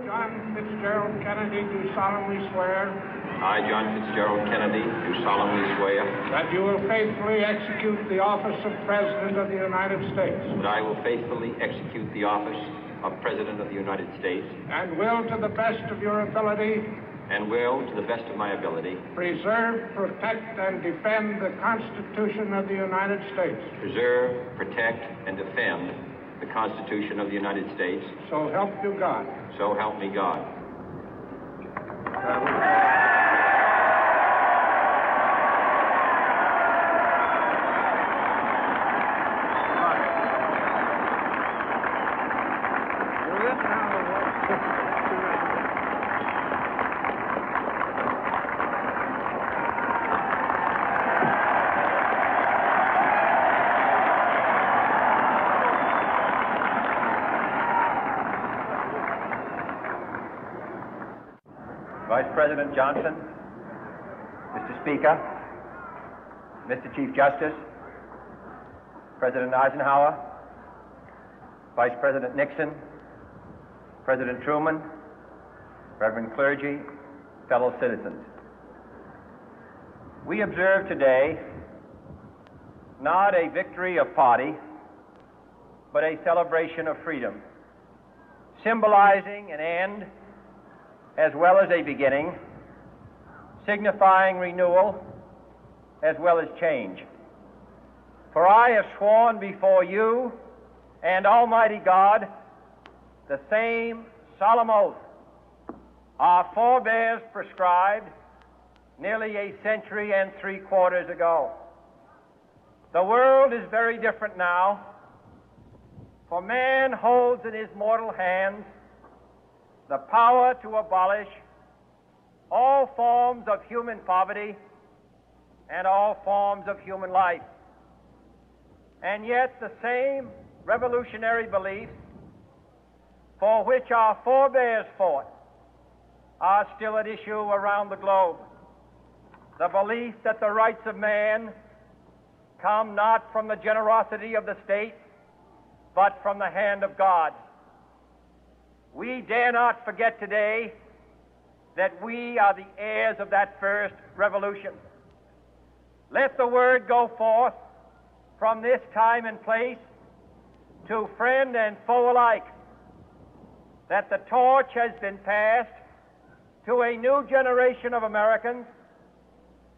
John Fitzgerald Kennedy, do solemnly swear. I, John Fitzgerald Kennedy, do solemnly swear. That you will faithfully execute the office of President of the United States. That I will faithfully execute the office of President of the United States. And will, to the best of your ability. And will, to the best of my ability. Preserve, protect, and defend the Constitution of the United States. Preserve, protect, and defend the Constitution of the United States. So help you God. So help me God. Vice President Johnson, Mr. Speaker, Mr. Chief Justice, President Eisenhower, Vice President Nixon, President Truman, Reverend clergy, fellow citizens. We observe today not a victory of party, but a celebration of freedom, symbolizing an end as well as a beginning, signifying renewal as well as change. For I have sworn before you and Almighty God the same solemn oath our forebears prescribed nearly a century and 3/4 ago. The world is very different now, for man holds in his mortal hands the power to abolish all forms of human poverty and all forms of human life. And yet the same revolutionary beliefs for which our forebears fought are still at issue around the globe. The belief that the rights of man come not from the generosity of the state, but from the hand of God. We dare not forget today that we are the heirs of that first revolution. Let the word go forth from this time and place to friend and foe alike that the torch has been passed to a new generation of Americans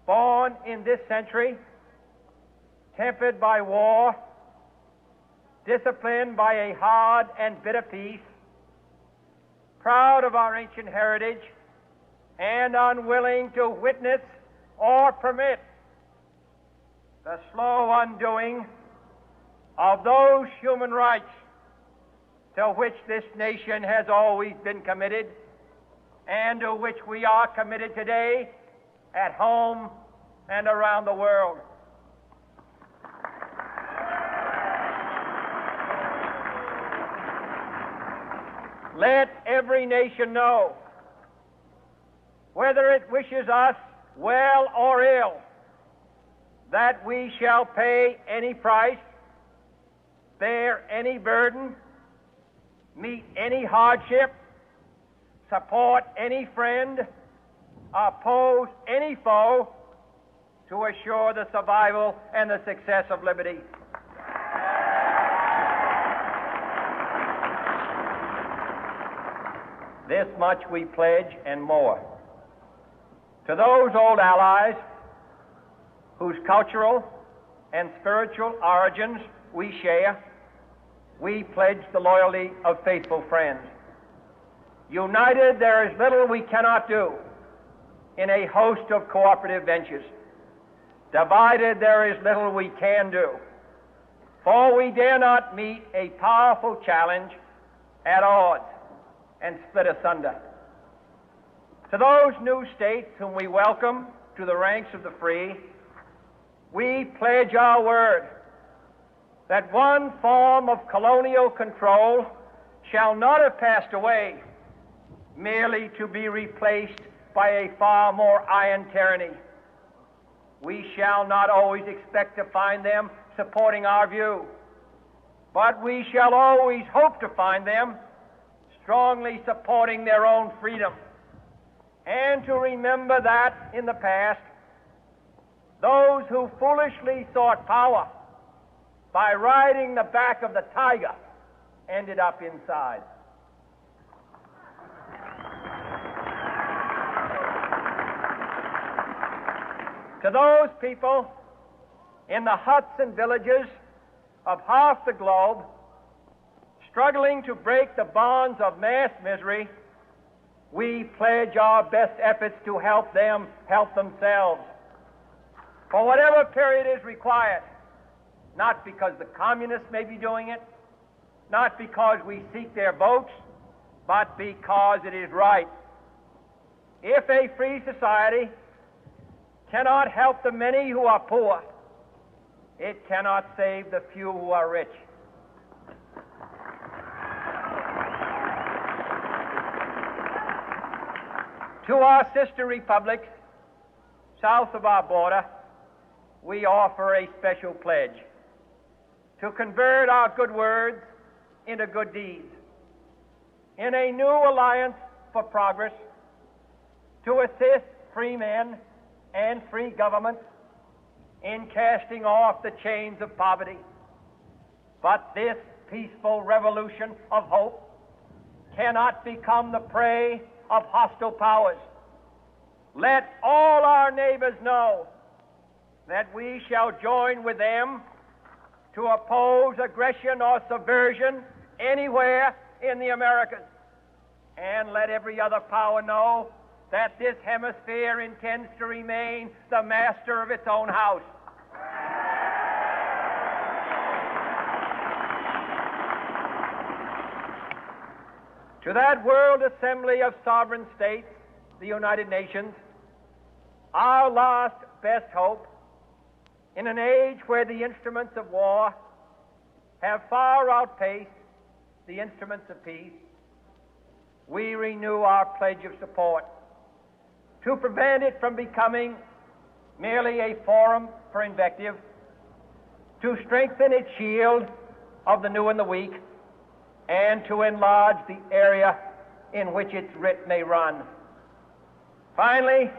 born in this century, tempered by war, disciplined by a hard and bitter peace, proud of our ancient heritage, and unwilling to witness or permit the slow undoing of those human rights to which this nation has always been committed and to which we are committed today at home and around the world. Let every nation know, whether it wishes us well or ill, that we shall pay any price, bear any burden, meet any hardship, support any friend, oppose any foe to assure the survival and the success of liberty. This much we pledge and more. To those old allies whose cultural and spiritual origins we share, we pledge the loyalty of faithful friends. United, there is little we cannot do in a host of cooperative ventures. Divided, there is little we can do, for we dare not meet a powerful challenge at odds and split asunder. To those new states whom we welcome to the ranks of the free, we pledge our word that one form of colonial control shall not have passed away merely to be replaced by a far more iron tyranny. We shall not always expect to find them supporting our view, but we shall always hope to find them strongly supporting their own freedom, and to remember that in the past, those who foolishly sought power by riding the back of the tiger ended up inside. To those people in the huts and villages of half the globe struggling to break the bonds of mass misery, we pledge our best efforts to help them help themselves for whatever period is required, not because the communists may be doing it, not because we seek their votes, but because it is right. If a free society cannot help the many who are poor, it cannot save the few who are rich. To our sister republics south of our border, we offer a special pledge to convert our good words into good deeds, in a new alliance for progress, to assist free men and free governments in casting off the chains of poverty. But this peaceful revolution of hope cannot become the prey of hostile powers. Let all our neighbors know that we shall join with them to oppose aggression or subversion anywhere in the Americas. And let every other power know that this hemisphere intends to remain the master of its own house. To that World Assembly of Sovereign States, the United Nations, our last best hope, in an age where the instruments of war have far outpaced the instruments of peace, we renew our pledge of support to prevent it from becoming merely a forum for invective, to strengthen its shield of the new and the weak, and to enlarge the area in which its writ may run. Finally,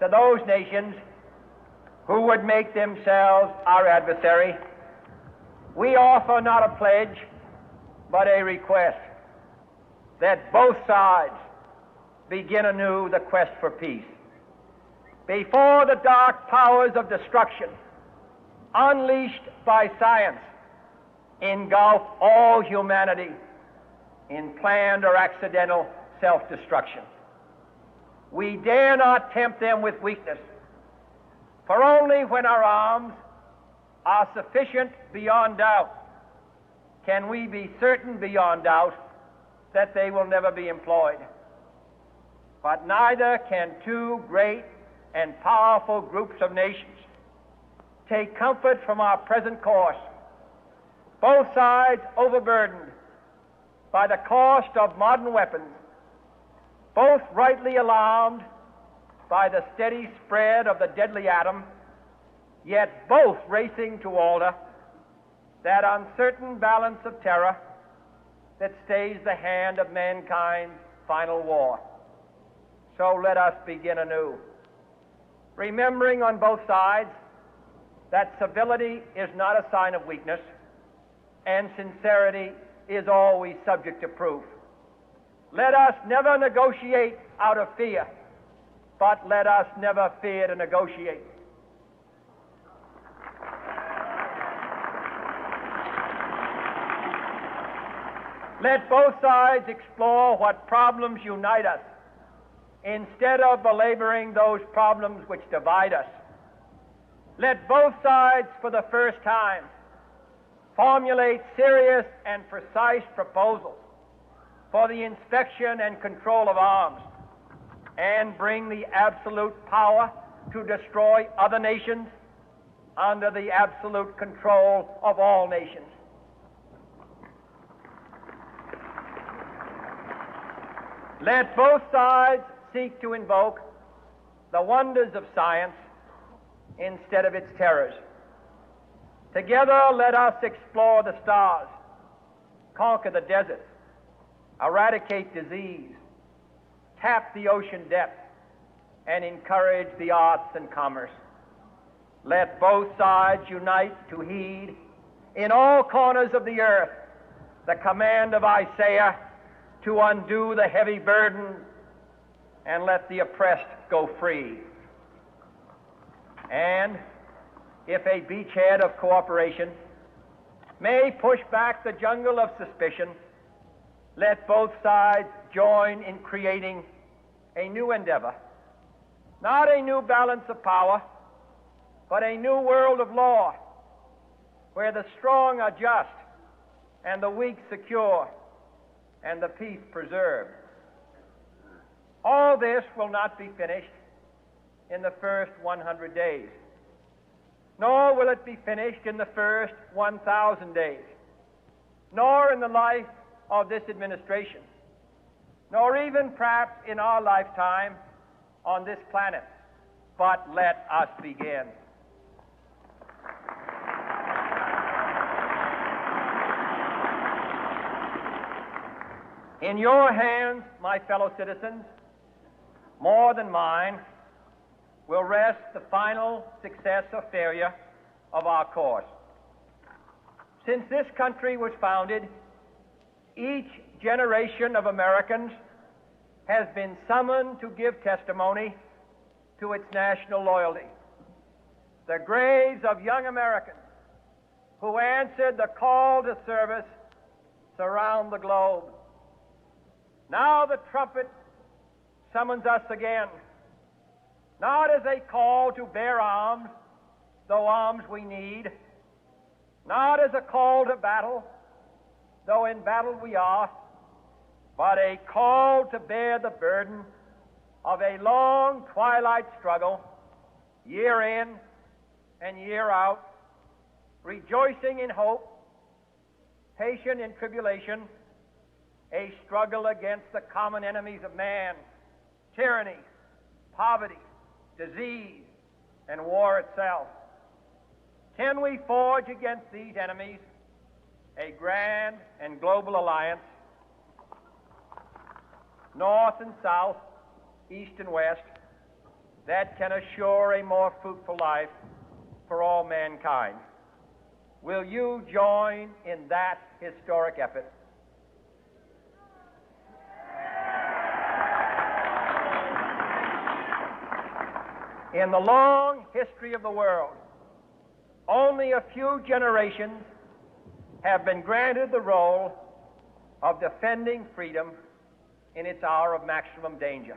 to those nations who would make themselves our adversary, we offer not a pledge, but a request that both sides begin anew the quest for peace. Before the dark powers of destruction, unleashed by science, engulf all humanity in planned or accidental self-destruction, we dare not tempt them with weakness, for only when our arms are sufficient beyond doubt can we be certain beyond doubt that they will never be employed. But neither can two great and powerful groups of nations take comfort from our present course, both sides overburdened by the cost of modern weapons, both rightly alarmed by the steady spread of the deadly atom, yet both racing to alter that uncertain balance of terror that stays the hand of mankind's final war. So let us begin anew, remembering on both sides that civility is not a sign of weakness, and sincerity is always subject to proof. Let us never negotiate out of fear, but let us never fear to negotiate. Let both sides explore what problems unite us, instead of belaboring those problems which divide us. Let both sides, for the first time, formulate serious and precise proposals for the inspection and control of arms, and bring the absolute power to destroy other nations under the absolute control of all nations. Let both sides seek to invoke the wonders of science instead of its terrors. Together, let us explore the stars, conquer the deserts, eradicate disease, tap the ocean depths, and encourage the arts and commerce. Let both sides unite to heed in all corners of the earth the command of Isaiah to undo the heavy burden and let the oppressed go free. And if a beachhead of cooperation may push back the jungle of suspicion, let both sides join in creating a new endeavor, not a new balance of power, but a new world of law, where the strong are just and the weak secure and the peace preserved. All this will not be finished in the first 100 days, nor will it be finished in the first 1,000 days, nor in the life of this administration, nor even perhaps in our lifetime on this planet. But let us begin. In your hands, my fellow citizens, more than mine, will rest the final success or failure of our course. Since this country was founded, each generation of Americans has been summoned to give testimony to its national loyalty. The graves of young Americans who answered the call to service surround the globe. Now the trumpet summons us again, not as a call to bear arms, though arms we need, not as a call to battle, though in battle we are, but a call to bear the burden of a long twilight struggle, year in and year out, rejoicing in hope, patient in tribulation, a struggle against the common enemies of man, tyranny, poverty, disease, and war itself. Can we forge against these enemies a grand and global alliance, north and south, east and west, that can assure a more fruitful life for all mankind? Will you join in that historic effort? In the long history of the world, only a few generations have been granted the role of defending freedom in its hour of maximum danger.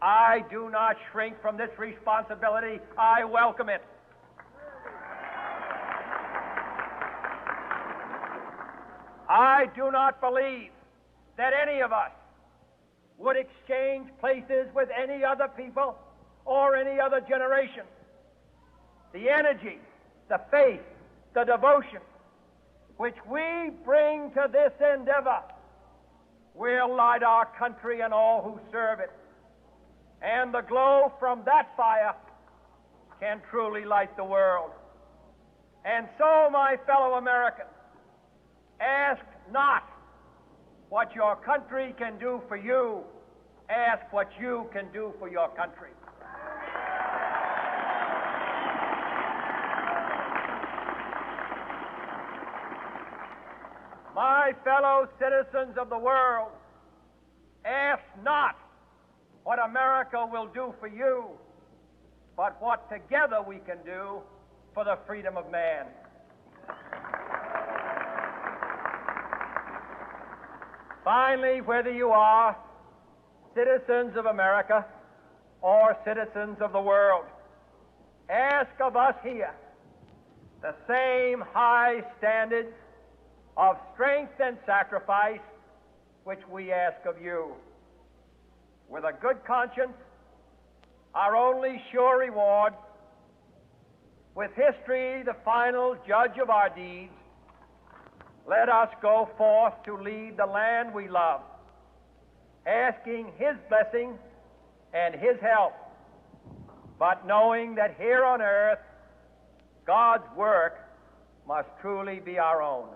I do not shrink from this responsibility. I welcome it. I do not believe that any of us would exchange places with any other people or any other generation. The energy, the faith, the devotion which we bring to this endeavor will light our country and all who serve it. And the glow from that fire can truly light the world. And so, my fellow Americans, ask not what your country can do for you, ask what you can do for your country. My fellow citizens of the world, ask not what America will do for you, but what together we can do for the freedom of man. Finally, whether you are citizens of America or citizens of the world, ask of us here the same high standards of strength and sacrifice which we ask of you. With a good conscience, our only sure reward, with history the final judge of our deeds, let us go forth to lead the land we love, asking His blessing and His help, but knowing that here on earth God's work must truly be our own.